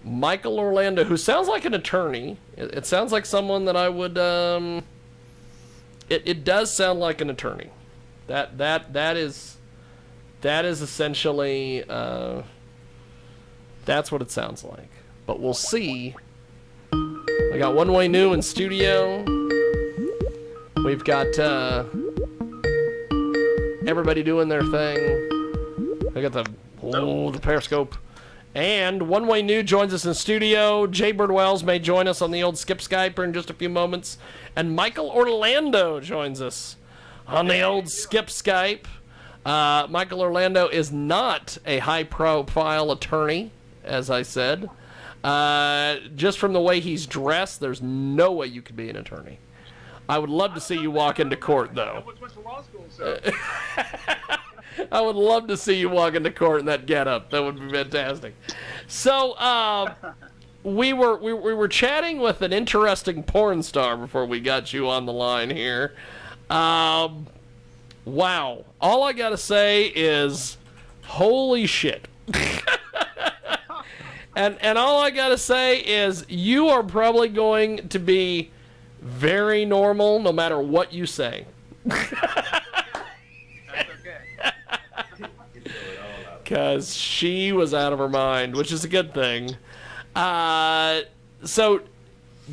Michael Orlando, who sounds like an attorney. It sounds like someone that I would. It does sound like an attorney. That is essentially. That's what it sounds like. But we'll see. I got One Way New in studio. We've got everybody doing their thing. I got the Periscope. And One Way New joins us in studio. Jay Birdwells may join us on the old Skip Skyper in just a few moments. And Michael Orlando joins us on the old Skip Skype. Michael Orlando is not a high-profile attorney, as I said. Just from the way he's dressed, there's no way you could be an attorney. I would love to see you walk into court, though. I would love to see you walk into court in that getup. That would be fantastic. So, we were chatting with an interesting porn star before we got you on the line here. Wow. All I gotta say is, holy shit. And all I gotta say is, you are probably going to be very normal no matter what you say. That's okay. Because she was out of her mind, which is a good thing. So,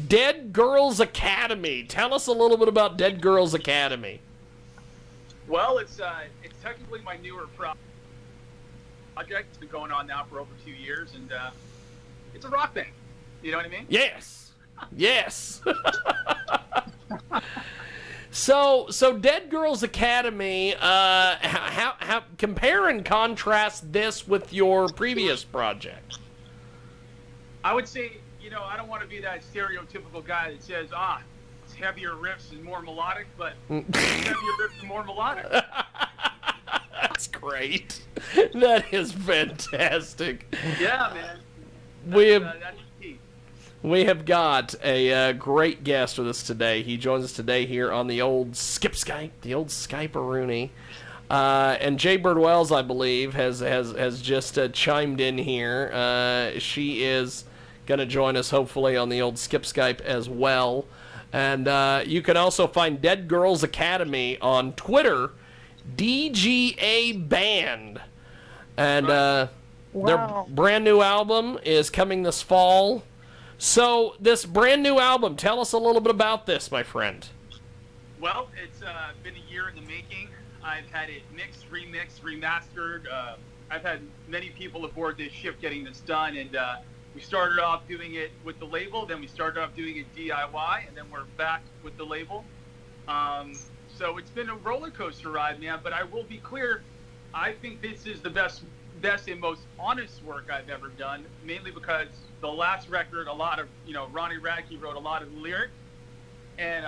Dead Girls Academy. Tell us a little bit about Dead Girls Academy. Well, it's technically my newer project. It's been going on now for over 2 years, and it's a rock band. You know what I mean? Yes. Yes. So Dead Girls Academy, how compare and contrast this with your previous project? I would say, I don't want to be that stereotypical guy that says, it's heavier riffs and more melodic, but heavier riffs and more melodic. That's great. That is fantastic. Yeah, man. That's key. We have got a great guest with us today. He joins us today here on the old Skip Skype, the old Skype-a-rooney. And Jay Birdwells, I believe, has just chimed in here. She is going to join us, hopefully, on the old Skip Skype as well. And you can also find Dead Girls Academy on Twitter, DGA Band. And their brand new album is coming this fall. So, this brand new album, tell us a little bit about this, my friend. Well, it's been a year in the making. I've had it mixed, remixed, remastered. I've had many people aboard this ship getting this done, and we started off doing it with the label, then we started off doing it DIY, and then we're back with the label. So it's been a roller coaster ride, man, but I will be clear, I think this is the best and most honest work I've ever done, mainly because the last record, a lot of, Ronnie Radke wrote a lot of the lyrics, and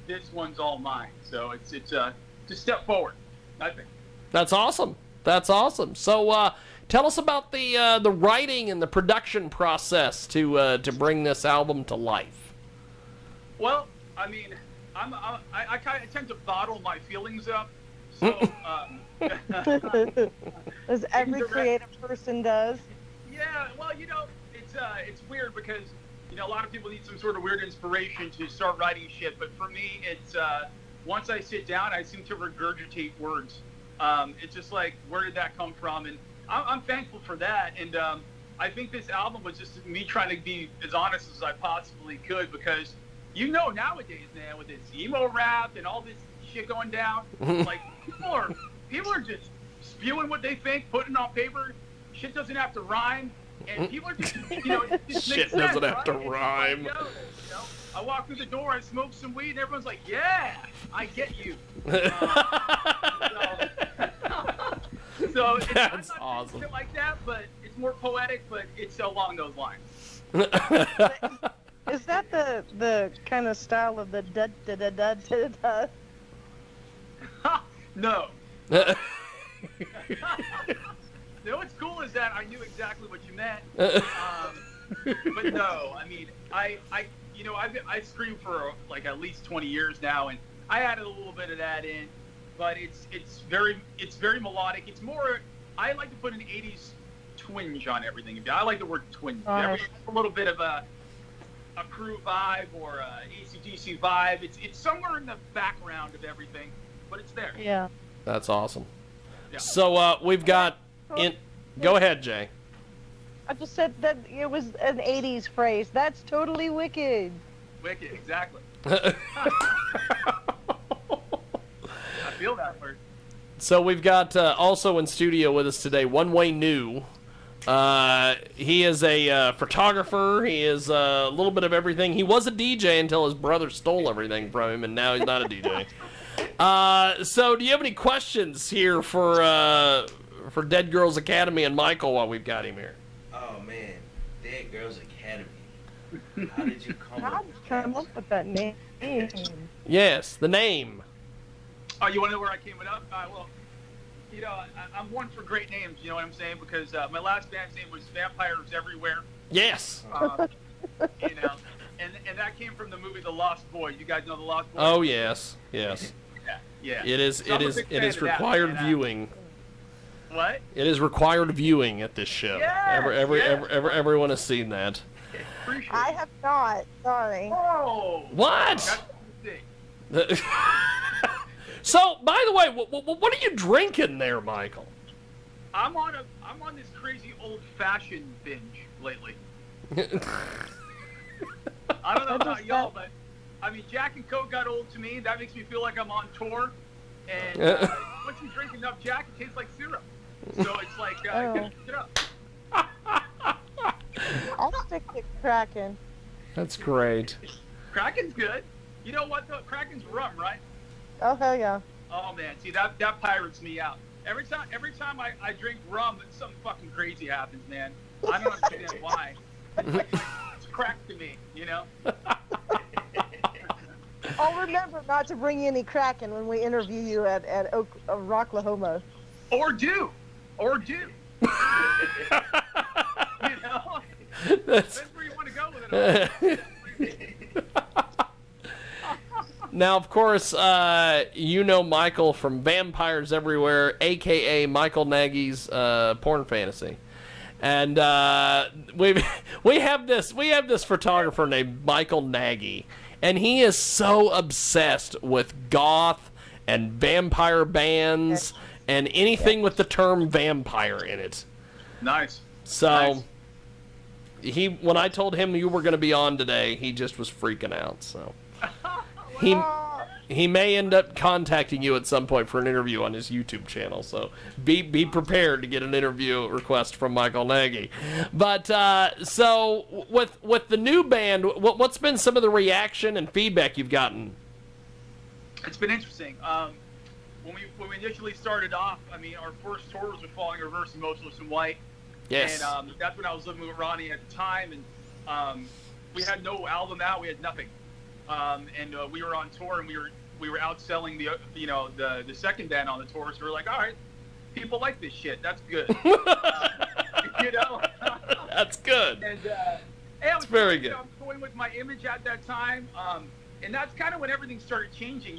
this one's all mine. So it's just a step forward, I think. That's awesome. That's awesome. So tell us about the writing and the production process to bring this album to life. Well, I mean, I tend to bottle my feelings up. So, as every creative person does. Yeah, well, it's weird because, a lot of people need some sort of weird inspiration to start writing shit. But for me, it's once I sit down, I seem to regurgitate words. It's just like, where did that come from? And I'm thankful for that. And I think this album was just me trying to be as honest as I possibly could because, nowadays, man, with this emo rap and all this shit going down, like people are just spewing what they think, putting it on paper. Shit doesn't have to rhyme, and people are just, it just Shit makes doesn't sense, have to right? rhyme. I walk through the door, I smoke some weed, and everyone's like, "Yeah, I get you." So it's, That's I'm not awesome. shit like that, but it's more poetic, but it's along those lines. Is that the kind of style of the da da da da da da? No. What's cool is that I knew exactly what you meant. But no, I mean, I've screamed for like at least 20 years now, and I added a little bit of that in, but it's very melodic. It's more, I like to put an 80s twinge on everything. I like the word twinge. Uh-huh. A little bit of a Crew vibe or a AC/DC vibe. It's somewhere in the background of everything, but it's there. Yeah. That's awesome. Yeah. So we've got in. Go ahead, Jay. I just said that it was an 80s phrase. That's totally wicked. Wicked, exactly. I feel that word. So we've got also in studio with us today, One Way New. He is a photographer. He is a little bit of everything. He was a DJ until his brother stole everything from him, and now he's not a DJ. So do you have any questions here for Dead Girls Academy and Michael while we've got him here? Oh man, Dead Girls Academy. How did you come How up did you with come that? up with that name? Yes, the name. Oh, you want to know where I came up? Well, you know, I'm one for great names. You know what I'm saying? Because my last band's name was Vampires Everywhere. Yes. You know, and that came from the movie The Lost Boys. You guys know The Lost Boys? Oh yes, yes. Yeah. It is. So I'm a big fan of that, required man. viewing. What? It is required viewing at this show. Yes, yes. Everyone has seen that. Appreciate I it. have not. Sorry. Oh. What? That's a mistake. So, by the way, what are you drinking there, Michael? I'm on this crazy old-fashioned binge lately. I don't know about y'all, but I mean, Jack and Coke got old to me. That makes me feel like I'm on tour. And once you drink enough Jack, it tastes like syrup. So it's like, Oh. get up. I'll stick to Kraken. That's great. Kraken's good. You know what though? Kraken's rum, right? Oh, hell yeah. Oh man, see that pirates me out. Every time I drink rum, something fucking crazy happens, man. I don't understand why. It's crack to me, you know. I'll remember not to bring any Kraken when we interview you at Rocklahoma. Or do. You know? That's, That's where you want to go with it. now, of course, you know Michael from Vampires Everywhere, a.k.a. Michael Nagy's Porn Fantasy. And we have this photographer named Michael Nagy, and he is so obsessed with goth and vampire bands and anything with the term vampire in it. Nice. So when I told him you were going to be on today, he just was freaking out. So he may end up contacting you at some point for an interview on his YouTube channel. So be prepared to get an interview request from Michael Nagy. But so with the new band, what's been some of the reaction and feedback you've gotten? It's been interesting. When we initially started off, I mean, our first tour was with Falling Reverse and Motionless in White. Yes. And that's when I was living with Ronnie at the time, and we had no album out, we had nothing, and we were on tour, and we were outselling the second band on the tour. So we were like, all right, people like this shit. That's good. You know. That's good. And I was very good. I was going with my image at that time, and that's kind of when everything started changing.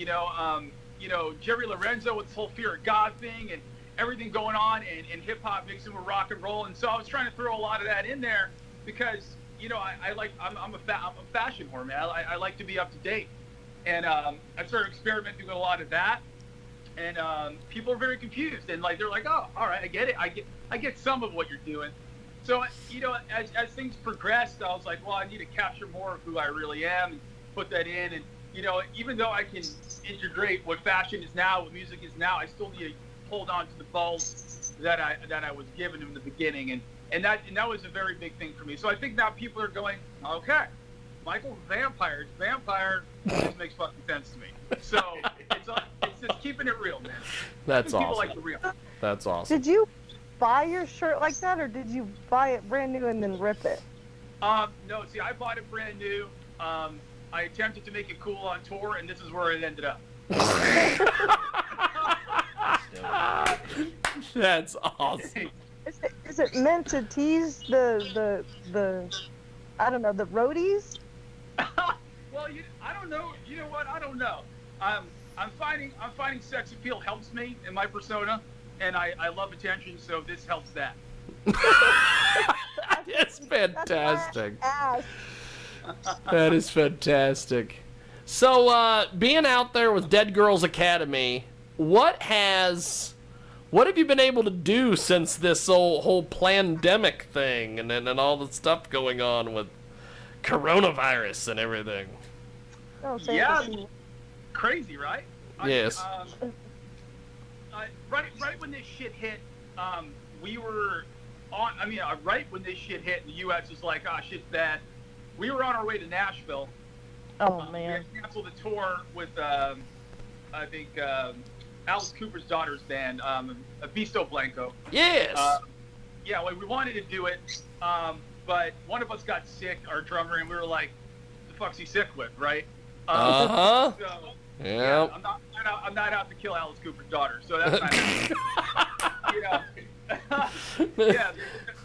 Jerry Lorenzo with this whole Fear of God thing, and everything going on, and hip hop mixing with rock and roll, and so I was trying to throw a lot of that in there because I'm a fashion whore, man. I like to be up to date, and I started experimenting with a lot of that, and people are very confused, and they're like, oh, all right, I get it, I get some of what you're doing. So as things progressed, I was like, well, I need to capture more of who I really am and put that in, and even though I can integrate what fashion is now, what music is now, I still need to hold on to the balls that I was given in the beginning, and that was a very big thing for me. So I think now people are going, okay, Michael, vampire just makes fucking sense to me. So it's just keeping it real, man. That's awesome. People like the real. That's awesome. Did you buy your shirt like that, or did you buy it brand new and then rip it? No, see, I bought it brand new. I attempted to make it cool on tour, and this is where it ended up. That's awesome. Is it meant to tease the I don't know, the roadies? Well, I don't know. You know what? I don't know. I'm finding sex appeal helps me in my persona, and I love attention, so this helps that. It's fantastic. Ass. That is fantastic. So, being out there with Dead Girls Academy, what have you been able to do since this whole pandemic thing and all the stuff going on with coronavirus and everything? Oh, so Yeah, crazy, right? Yes. Right when this shit hit, we were on. I mean, right when this shit hit, the U.S. was like, "Ah, shit's bad." We were on our way to Nashville. Oh We man. had canceled the tour with, I think, Alice Cooper's daughter's band, Visto Blanco. Yes. Yeah, we wanted to do it, but one of us got sick, our drummer, and we were like, "The fuck's he sick with?" Right? Uh-huh. So, Yeah. I'm not out to kill Alice Cooper's daughter, so that's not you know.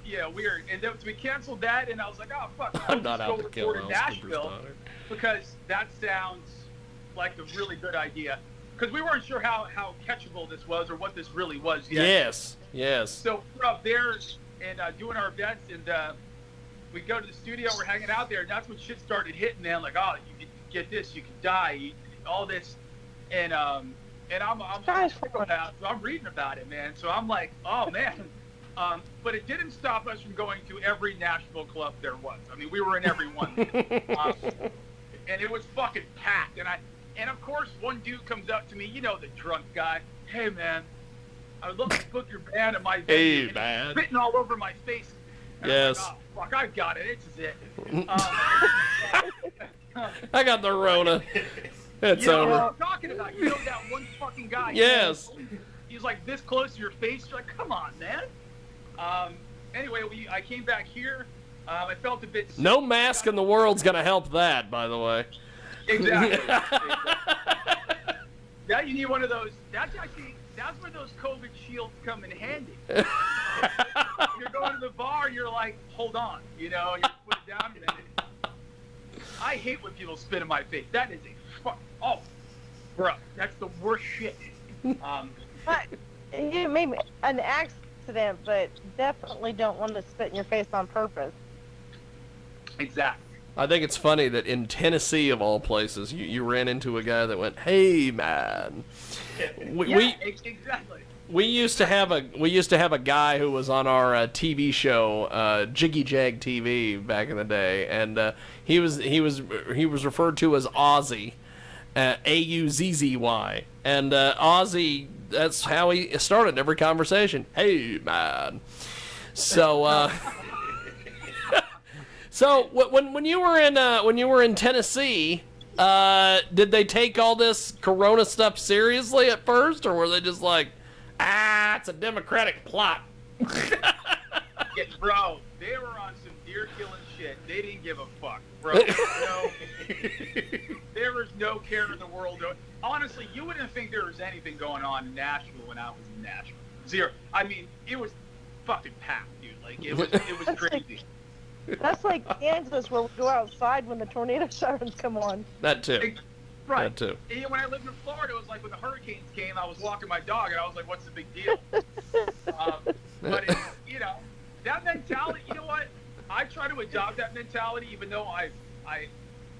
yeah, weird. And then we canceled that, and I was like, "Oh fuck, I'm not let's out go to kill record in Alice Cooper's Nashville," daughter. because that sounds like a really good idea. Because we weren't sure how catchable this was or what this really was yet. Yes. So we're up there and doing our best, and we go to the studio. We're hanging out there, and that's when shit started hitting. Man, like, oh, you could get this, you could die, all this, and I'm so I'm reading about it, man. So I'm like, oh man. But it didn't stop us from going to every Nashville club there was. I mean, we were in every one. And it was fucking packed. And of course, one dude comes up to me, you know, the drunk guy. "Hey, man, I would love to book your band at my venue." Hey, and man. he's spitting all over my face. And Yes. I'm like, "Oh, fuck, I've got it. This is it." I got the Rona. It's You know over. what I'm talking about? You know that one fucking guy. Yes. He's like this close to your face. You're like, "Come on, man." Anyway, I came back here. I felt a bit sick. No mask in the world's gonna help that, by the way. Exactly. Yeah, you need one of those. That's where those COVID shields come in handy. You're going to the bar, you're like, hold on, you know, you put it down a minute. I hate when people spit in my face. That is a fuck. Oh, bro, that's the worst shit. But you made an accident, but definitely don't want to spit in your face on purpose. Exactly. I think it's funny that in Tennessee, of all places, you ran into a guy that went, "Hey, man." Exactly. We used to have a guy who was on our TV show, Jiggy Jag TV, back in the day, and he was referred to as Ozzy, Auzzy, and Ozzy. That's how he started every conversation. "Hey, man." So. So when you were in Tennessee, did they take all this Corona stuff seriously at first, or were they just like, it's a Democratic plot? Yeah, bro, they were on some deer killing shit. They didn't give a fuck, bro. There was no care in the world. Honestly, you wouldn't think there was anything going on in Nashville when I was in Nashville. Zero. I mean, it was fucking packed, dude. Like it was crazy. That's like Kansas, where we go outside when the tornado sirens come on. That too. Right. That too. And when I lived in Florida, it was like when the hurricanes came, I was walking my dog, and I was like, "What's the big deal?" But it's, you know, that mentality. You know what? I try to adopt that mentality, even though I'm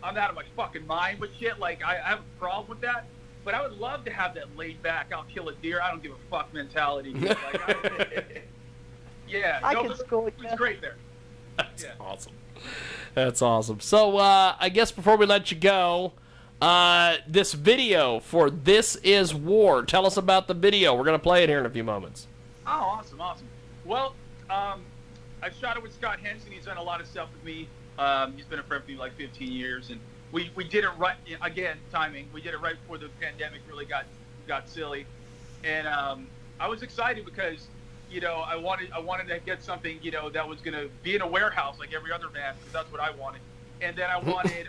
out of my fucking mind with shit. Like I have a problem with that. But I would love to have that laid back, I'll kill a deer, I don't give a fuck mentality. Like, yeah. I can school It was you. great there. That's awesome. That's awesome. So I guess before we let you go, this video for "This Is War." Tell us about the video. We're gonna play it here in a few moments. Oh, awesome. Well, I've shot it with Scott Henson. He's done a lot of stuff with me. He's been a friend for me like 15 years, and we did it right again. Timing. We did it right before the pandemic really got silly, and I was excited because, you know, I wanted to get something, you know, that was gonna be in a warehouse like every other band, because that's what I wanted. And then I wanted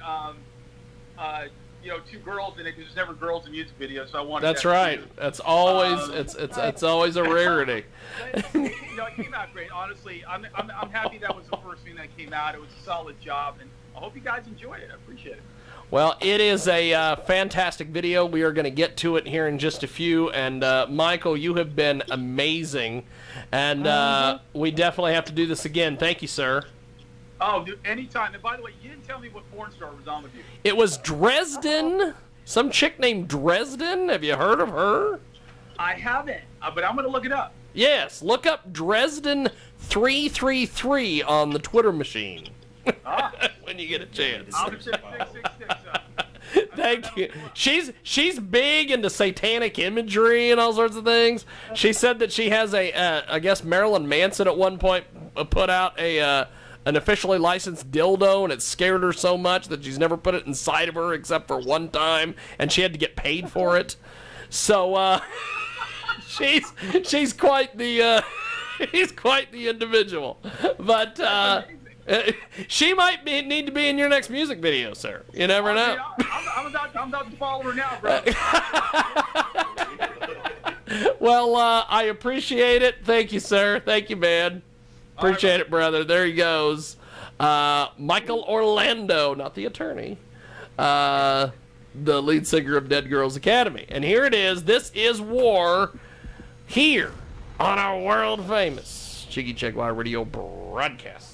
two girls in it, because there's never girls in music videos, so I wanted That's that right. too. That's always it's always a rarity. It came out great. Honestly, I'm happy that was the first thing that came out. It was a solid job, and I hope you guys enjoyed it. I appreciate it. Well, it is a fantastic video. We are going to get to it here in just a few. And Michael, you have been amazing, and we definitely have to do this again. Thank you, sir. Oh, dude, anytime. And by the way, you didn't tell me what porn star was on with you. It was Dresden. Some chick named Dresden. Have you heard of her? I haven't, but I'm going to look it up. Yes, look up Dresden333 on the Twitter machine. When you get a chance. I'll just check 666 up. Thank you. She's big into satanic imagery and all sorts of things. She said that she has I guess Marilyn Manson at one point put out an officially licensed dildo, and it scared her so much that she's never put it inside of her except for one time, and she had to get paid for it. So she's quite the she's quite the individual. But she might need to be in your next music video, sir. You never know. I'm about to follow her now, bro. Well, I appreciate it. Thank you, sir. Thank you, man. Appreciate it, brother. There he goes. Michael Orlando, not the attorney. The lead singer of Dead Girls Academy. And here it is. This is War here on our world famous Cheeky Check Live Radio broadcast.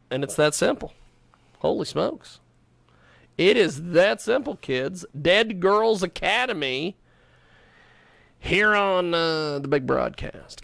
And it's that simple. Holy smokes. It is that simple, kids. Dead Girls Academy here on the big broadcast.